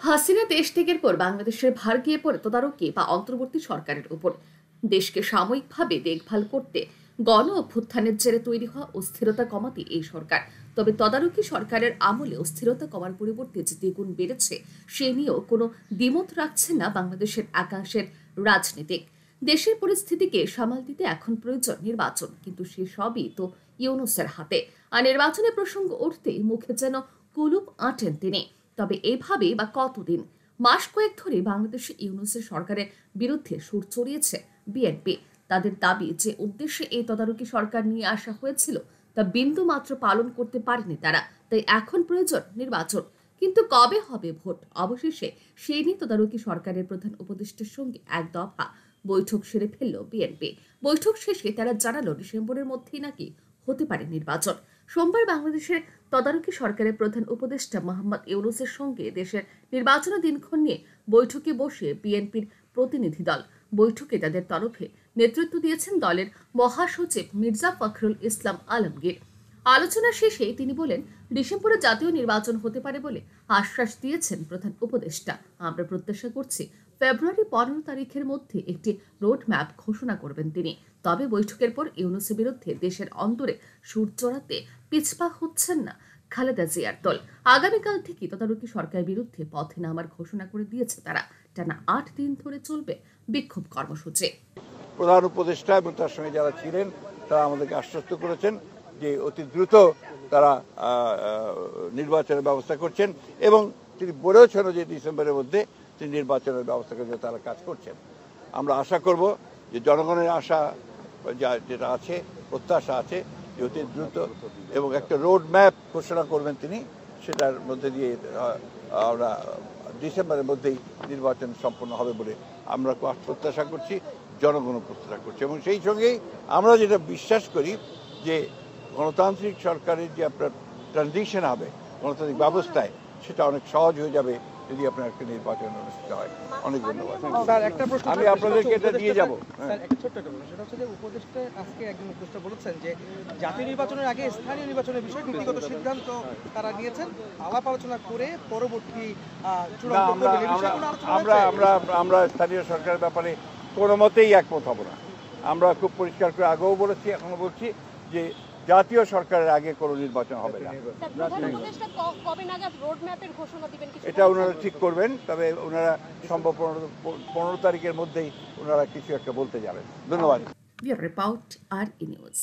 হাসিনা দেশ ত্যাগের পর বাংলাদেশের ভার গিয়ে পড়ে তদারকি বা অন্তর্বর্তী সরকারের উপর। দেশকে সাময়িকভাবে দেখভাল করতে গণ অভ্যুত্থানের জেরে তৈরি হওয়া অস্থিরতা কমাতে এই সরকার। তবে তদারকি সরকারের আমলে অস্থিরতা কমার পরিবর্তে যে দ্বিগুণ বেড়েছে সে নিয়েও কোনো দ্বিমত রাখছেন না বাংলাদেশের একাংশের রাজনীতিক। দেশের পরিস্থিতিকে সামাল দিতে এখন প্রয়োজন নির্বাচন, কিন্তু সে সবই তো ইউনূসের হাতে। আর নির্বাচনের প্রসঙ্গ উঠতেই মুখে যেন কুলুপ আঁটেন তিনি। তবে এভাবেই বা কতদিন? মাস কয়েক ধরে বাংলাদেশে ইউনূসের সরকারের বিরুদ্ধে সুর চড়িয়েছে বিএনপি। তাদের দাবি যে উদ্দেশ্যে এই তদারকি সরকার নিয়ে আসা হয়েছিল তা বিন্দু মাত্র পালন করতে পারেনি তারা। তাই এখন প্রয়োজন নির্বাচন। কিন্তু কবে হবে ভোট? অবশেষে সেই নিয়ে তদারকি সরকারের প্রধান উপদেষ্টার সঙ্গে এক দফা বৈঠক সেরে ফেলল বিএনপি। বৈঠক শেষে তারা জানালো ডিসেম্বরের মধ্যেই নাকি হতে পারে নির্বাচন। সোমবার বাংলাদেশের তদারকি সরকারের প্রধান উপদেষ্টা মোহাম্মদ ইউনূসের সঙ্গে দেশের নির্বাচনের দিনক্ষণ নিয়ে বৈঠকে বসে বিএনপির প্রতিনিধি দল। বৈঠকে তাদের তরফে নেতৃত্ব দিয়েছেন দলের মহাসচিব মির্জা ফখরুল ইসলাম আলমগীর। আলোচনা শেষে তিনি বলেন, ডিসেম্বরে জাতীয় নির্বাচন হতে পারে বলে আশ্বাস দিয়েছেন প্রধান উপদেষ্টা। আমরা প্রত্যাশা করছি ফেব্রুয়ারি 15 তারিখের মধ্যে একটি রোড ম্যাপ ঘোষণা করবেন তিনি। তবে বৈঠকের পর ইউনূসের বিরুদ্ধে দেশের অন্তরে সুর চড়াতে পিছপা হচ্ছেন না খালেদা জিয়ার দল। আগামীকাল থেকে তদারকি সরকারের বিরুদ্ধে পথে নামার ঘোষণা করে দিয়েছে তারা। টানা 8 দিন ধরে চলবে বিক্ষোভ কর্মসূচি। প্রধান উপদেষ্টা এবং তার সঙ্গে যারা ছিলেন তারা আমাদেরকে আশ্বস্ত করেছেন যে অতি দ্রুত তারা নির্বাচনের ব্যবস্থা করছেন এবং তিনি বলেওছেন যে ডিসেম্বরের মধ্যে তিনি নির্বাচনের ব্যবস্থা করে তারা কাজ করছেন। আমরা আশা করব যে জনগণের আশা যেটা আছে, প্রত্যাশা আছে যে অতি দ্রুত এবং একটা রোড ম্যাপ ঘোষণা করবেন তিনি, সেটার মধ্যে দিয়ে আমরা ডিসেম্বরের মধ্যেই নির্বাচন সম্পন্ন হবে বলে আমরা প্রত্যাশা করছি, জনগণও প্রত্যাশা করছে। এবং সেই সঙ্গেই আমরা যেটা বিশ্বাস করি যে গণতান্ত্রিক সরকারের যে আপনার ট্রানজিশন হবে গণতান্ত্রিক ব্যবস্থায়, সেটা অনেক সহজ হয়ে যাবে যদি আপনার একটা নির্বাচন অনুষ্ঠিত হয়। অনেক ধন্যবাদ। আমি আপনাদেরকে এটা দিয়ে যাবো। সেটা হচ্ছে যে উপদেষ্টা আজকে একজন উপদেষ্টা বলেছেন যে জাতীয় নির্বাচনের আগে স্থানীয় নির্বাচনের বিষয়ে নীতিগত সিদ্ধান্ত তারা নিয়েছেন, আলাপ আলোচনা করে পরবর্তী আমরা স্থানীয় সরকারের ব্যাপারে কোনো মতেই একমত হব না। আমরা খুব পরিষ্কার করে আগেও বলেছি, এখনো বলছি যে জাতীয় সরকারের আগে কোনো নির্বাচন হবে না। এটা ওনারা ঠিক করবেন, তবে ওনারা সম্ভব 15 তারিখের মধ্যেই ওনারা কিছু একটা বলতে যাবেন। ধন্যবাদ। রিপোর্ট আর নিউজ।